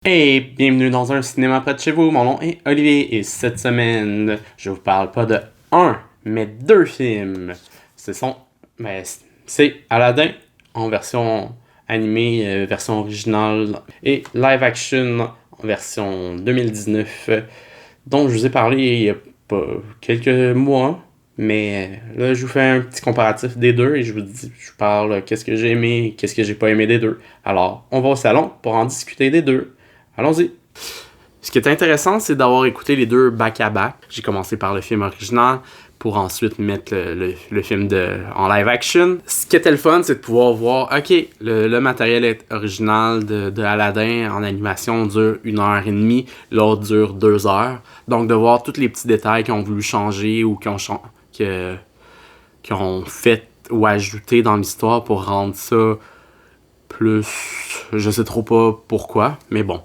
Hey, bienvenue dans un cinéma près de chez vous. Mon nom est Olivier et cette semaine, je vous parle pas de un, mais deux films. Ce sont, c'est Aladdin en version animée, version originale et live action en version 2019, dont je vous ai parlé il y a pas quelques mois. Mais là, je vous fais un petit comparatif des deux et je vous parle qu'est-ce que j'ai aimé, qu'est-ce que j'ai pas aimé des deux. Alors, on va au salon pour en discuter des deux. Allons-y. Ce qui est intéressant, c'est d'avoir écouté les deux back-à-back. J'ai commencé par le film original pour ensuite mettre le film en live action. Ce qui était le fun, c'est de pouvoir voir, ok, le matériel original de Aladdin en animation dure 1h30, l'autre dure 2 heures. Donc de voir tous les petits détails qu'ils ont voulu changer ou qu'ils ont fait ou ajouté dans l'histoire pour rendre ça plus... Je sais trop pas pourquoi, mais bon.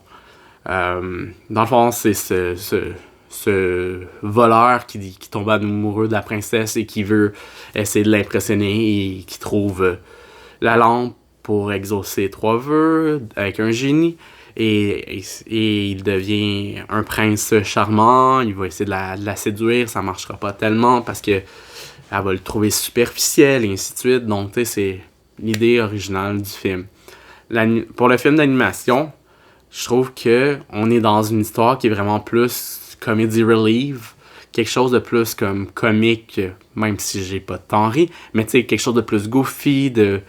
Dans le fond, c'est ce voleur qui tombe amoureux de la princesse et qui veut essayer de l'impressionner et qui trouve la lampe pour exaucer 3 vœux avec un génie. Et il devient un prince charmant. Il va essayer de la séduire. Ça marchera pas tellement parce que elle va le trouver superficiel et ainsi de suite. Donc, tu sais, c'est l'idée originale du film. Pour le film d'animation, je trouve que on est dans une histoire qui est vraiment plus comedy relief, quelque chose de plus comme comique, même si j'ai pas tant ri, mais tu sais, quelque chose de plus goofy, de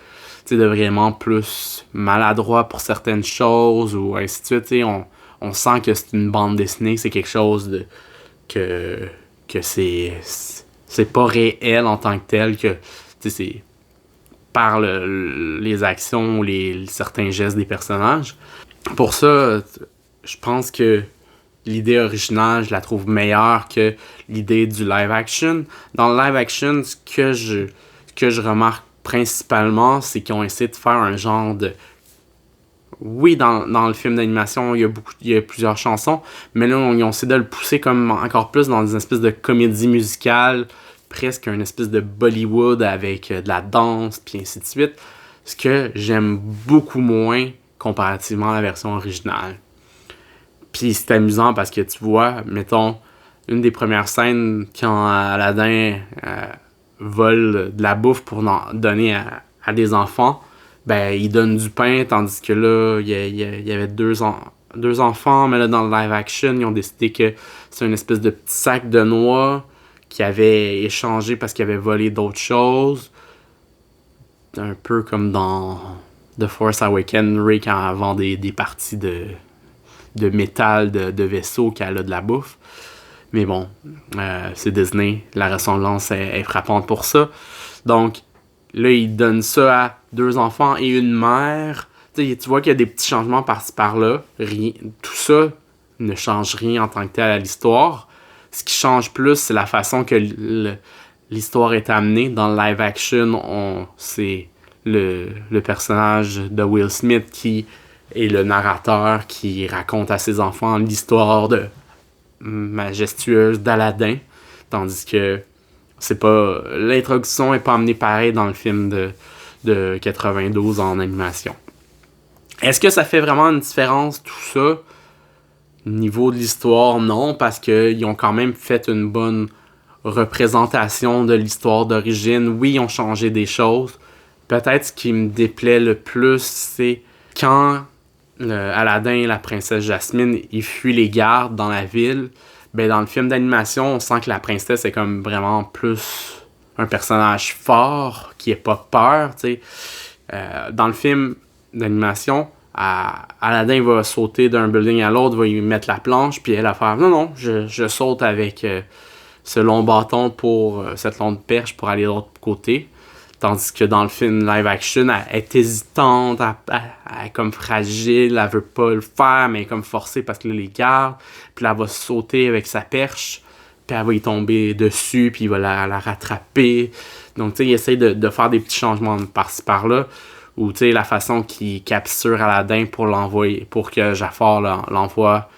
vraiment plus maladroit pour certaines choses, ou ainsi de suite, tu sais, on sent que c'est une bande dessinée, c'est quelque chose que c'est pas réel en tant que tel, que, tu sais, c'est par les actions ou certains gestes des personnages. Pour ça, je pense que l'idée originale, je la trouve meilleure que l'idée du live action. Dans le live action, ce que je remarque principalement, c'est qu'ils ont essayé de faire un genre de... Oui, dans le film d'animation, il y a plusieurs chansons, mais là, ils ont essayé de le pousser comme encore plus dans une espèce de comédie musicale, presque une espèce de Bollywood avec de la danse, puis ainsi de suite. Ce que j'aime beaucoup moins comparativement à la version originale. Puis c'est amusant parce que tu vois, mettons, une des premières scènes quand Aladdin vole de la bouffe pour donner à des enfants, ben il donne du pain, tandis que là, il y avait deux enfants, mais là, dans le live action, ils ont décidé que c'est une espèce de petit sac de noix qui avait échangé parce qu'il avait volé d'autres choses. Un peu comme dans The Force Awakens, Rey quand elle vend des parties de métal de vaisseau qu'elle a de la bouffe. Mais bon, c'est Disney, la ressemblance est frappante pour ça. Donc, là, il donne ça à 2 enfants et une mère. Tu vois qu'il y a des petits changements par-ci par-là. Rien, tout ça ne change rien en tant que tel à l'histoire. Ce qui change plus, c'est la façon que l'histoire est amenée. Dans le live action, c'est le personnage de Will Smith qui est le narrateur qui raconte à ses enfants l'histoire majestueuse d'Aladdin. Tandis que c'est pas... L'introduction est pas amenée pareil dans le film de 92 en animation. Est-ce que ça fait vraiment une différence, tout ça? Niveau de l'histoire, non, parce qu'ils ont quand même fait une bonne représentation de l'histoire d'origine. Oui, ils ont changé des choses. Peut-être ce qui me déplaît le plus, c'est quand Aladdin et la princesse Jasmine, ils fuient les gardes dans la ville. Ben, dans le film d'animation, on sent que la princesse est comme vraiment plus un personnage fort, qui n'a pas peur, tu sais. Dans le film d'animation, Aladdin va sauter d'un building à l'autre, va y mettre la planche, puis elle va faire « Non, je saute avec ce long bâton pour cette longue perche pour aller de l'autre côté. » Tandis que dans le film live action, elle est hésitante, elle est comme fragile, elle veut pas le faire, mais elle est comme forcée parce que là, les garde. Puis là, elle va sauter avec sa perche, puis elle va y tomber dessus, puis il va la rattraper. Donc, tu sais, il essaie de faire des petits changements par-ci par-là. Ou, tu sais, la façon qu'il capture Aladdin pour l'envoyer, pour que Jafar l'envoie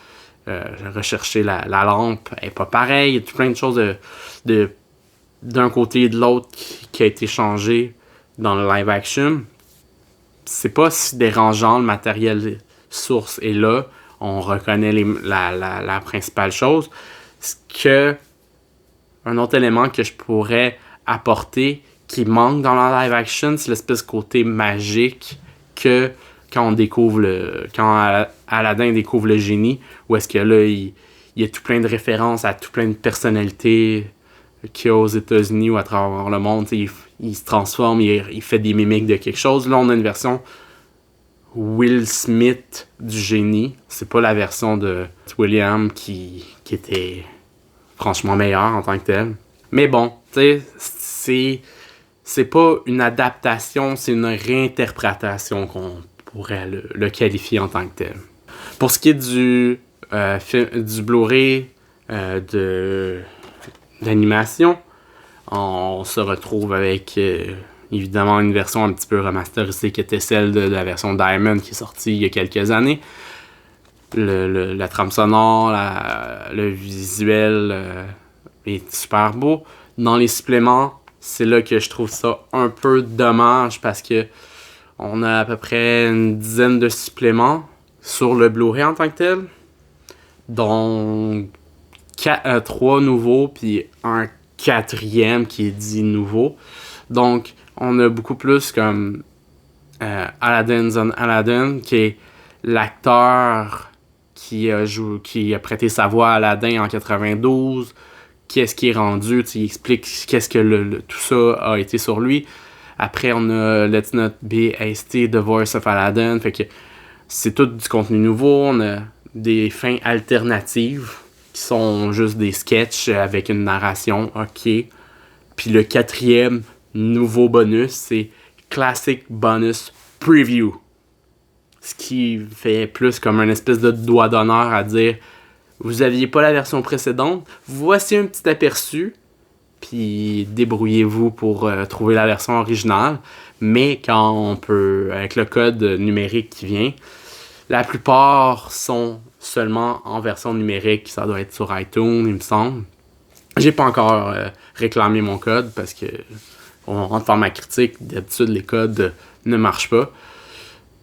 rechercher la lampe, est pas pareil. Il y a tout plein de choses d'un côté et de l'autre qui a été changé dans le live action. C'est pas si dérangeant, le matériel source est là. on reconnaît la principale chose. Un autre élément que je pourrais apporter qui manque dans la live action, c'est l'espèce de côté magique que quand Aladdin découvre le génie, où est-ce que là, il y a tout plein de références à tout plein de personnalités qu'il y a aux États-Unis ou à travers le monde. Il se transforme, il fait des mimiques de quelque chose. Là, on a une version Will Smith du génie. C'est pas la version de William qui était franchement meilleure en tant que telle. Mais bon, tu sais, c'est pas une adaptation, c'est une réinterprétation qu'on pourrait le qualifier en tant que tel. Pour ce qui est du Blu-ray d'animation, on se retrouve avec évidemment une version un petit peu remasterisée qui était celle de la version Diamond qui est sortie il y a quelques années. La trame sonore, le visuel est super beau. Dans les suppléments, c'est là que je trouve ça un peu dommage parce que on a à peu près une dizaine de suppléments sur le Blu-ray en tant que tel, dont 3 nouveaux puis un 4e qui est dit nouveau. Donc on a beaucoup plus comme Aladdin's on Aladdin, qui est l'acteur qui a prêté sa voix à Aladdin en 92. Qu'est-ce qui est rendu, il explique qu'est-ce que tout ça a été sur lui. Après, on a Let's Not Be Hasty, The Voice of Aladdin. Fait que c'est tout du contenu nouveau. On a des fins alternatives qui sont juste des sketchs avec une narration. OK. Puis le 4e nouveau bonus, c'est Classic Bonus Preview. Ce qui fait plus comme une espèce de doigt d'honneur à dire vous aviez pas la version précédente, voici un petit aperçu, puis débrouillez-vous pour trouver la version originale. Mais quand on peut, avec le code numérique qui vient, la plupart sont seulement en version numérique. Ça doit être sur iTunes, il me semble. J'ai pas encore réclamé mon code parce que on rentre faire ma critique. D'habitude, les codes ne marchent pas.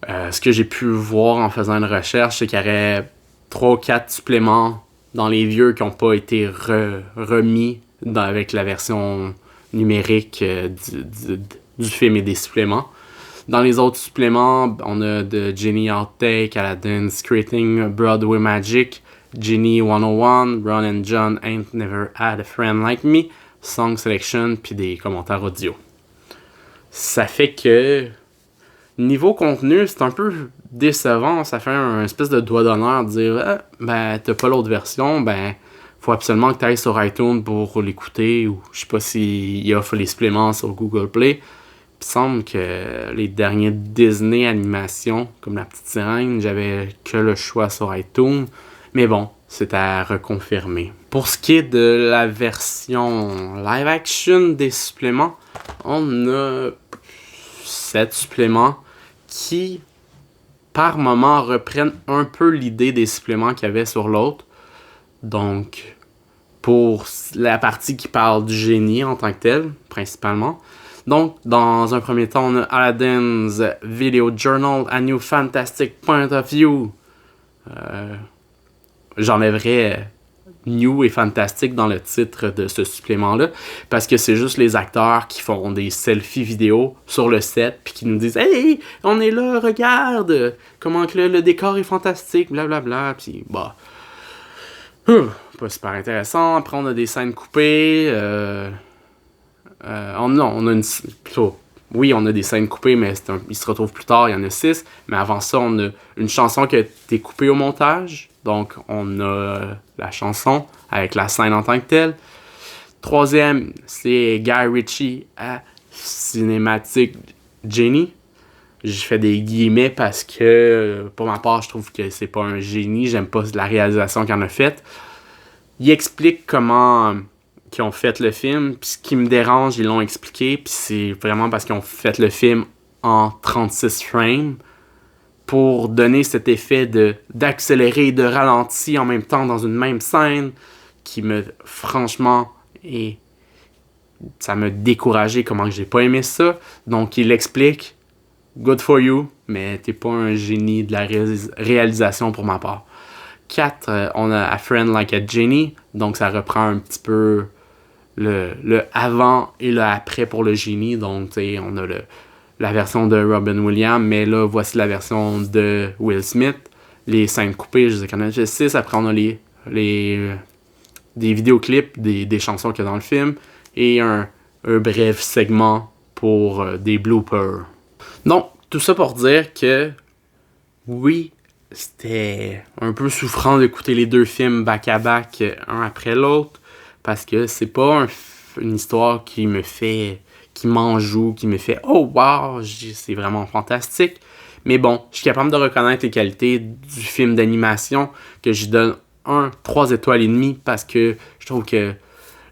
Ce que j'ai pu voir en faisant une recherche, c'est qu'il y aurait 3 ou 4 suppléments dans les vieux qui n'ont pas été remis avec la version numérique du film et des suppléments. Dans les autres suppléments, on a de Genie Outtake, Aladdin's Creating Broadway Magic, Genie 101, Ron and John Ain't Never Had a Friend Like Me, Song Selection, puis des commentaires audio. Ça fait que niveau contenu, c'est un peu décevant. Ça fait un espèce de doigt d'honneur de dire t'as pas l'autre version, faut absolument que tu ailles sur iTunes pour l'écouter, ou je sais pas s'il offre les suppléments sur Google Play. Il me semble que les derniers Disney animations, comme La Petite Sirène, j'avais que le choix sur iTunes. Mais bon, c'est à reconfirmer. Pour ce qui est de la version live action des suppléments, on a 7 suppléments qui, par moment, reprennent un peu l'idée des suppléments qu'il y avait sur l'autre. Donc, pour la partie qui parle du génie en tant que tel, principalement. Donc, dans un premier temps, on a Aladdin's Video Journal, A New Fantastic Point of View. J'enlèverais New et Fantastic dans le titre de ce supplément-là, parce que c'est juste les acteurs qui font des selfies vidéo sur le set, puis qui nous disent « Hey, on est là, regarde! Comment que le décor est fantastique, blablabla. » Puis, pas super intéressant. Après, on a des scènes coupées. On a des scènes coupées, mais ils se retrouvent plus tard, il y en a 6. Mais avant ça, on a une chanson qui a été coupée au montage. Donc, on a la chanson avec la scène en tant que telle. 3e, c'est Guy Ritchie à Cinematic Genie. J'ai fait des guillemets parce que, pour ma part, je trouve que c'est pas un génie. J'aime pas la réalisation qu'il en a faite. Il explique comment ils ont fait le film. Puis ce qui me dérange, ils l'ont expliqué. Puis c'est vraiment parce qu'ils ont fait le film en 36 frames pour donner cet effet d'accélérer et de ralenti en même temps dans une même scène qui franchement, ça m'a découragé comment j'ai pas aimé ça. Donc il explique, good for you, mais t'es pas un génie de la réalisation pour ma part. 4, on a A Friend Like a Genie. Donc, ça reprend un petit peu le avant et le après pour le génie. Donc, tu sais, on a la version de Robin Williams, mais là, voici la version de Will Smith. Les scènes coupées, je les connais déjà 6. Après, on a des vidéoclips, des chansons qu'il y a dans le film, et un bref segment pour des bloopers. Donc, tout ça pour dire que, oui, c'était un peu souffrant d'écouter les 2 films back-à-back, un après l'autre, parce que c'est pas une histoire qui m'enjoue, qui me fait « Oh wow, c'est vraiment fantastique ». Mais bon, je suis capable de reconnaître les qualités du film d'animation, que je donne 3 étoiles et demie, parce que je trouve que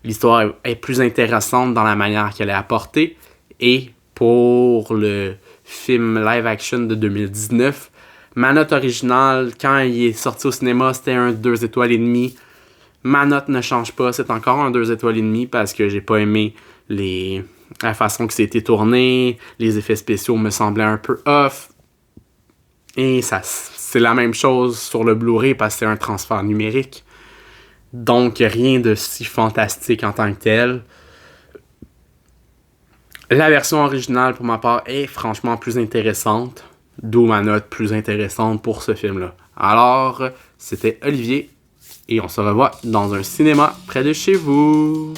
l'histoire est plus intéressante dans la manière qu'elle est apportée. Et pour le film live action de 2019, ma note originale, quand il est sorti au cinéma, c'était 2 étoiles et demie. Ma note ne change pas, c'est encore 2 étoiles et demie parce que j'ai pas aimé la façon que c'était tourné, les effets spéciaux me semblaient un peu off. Et c'est la même chose sur le Blu-ray parce que c'est un transfert numérique. Donc rien de si fantastique en tant que tel. La version originale, pour ma part, est franchement plus intéressante. D'où ma note plus intéressante pour ce film-là. Alors, c'était Olivier. Et on se revoit dans un cinéma près de chez vous.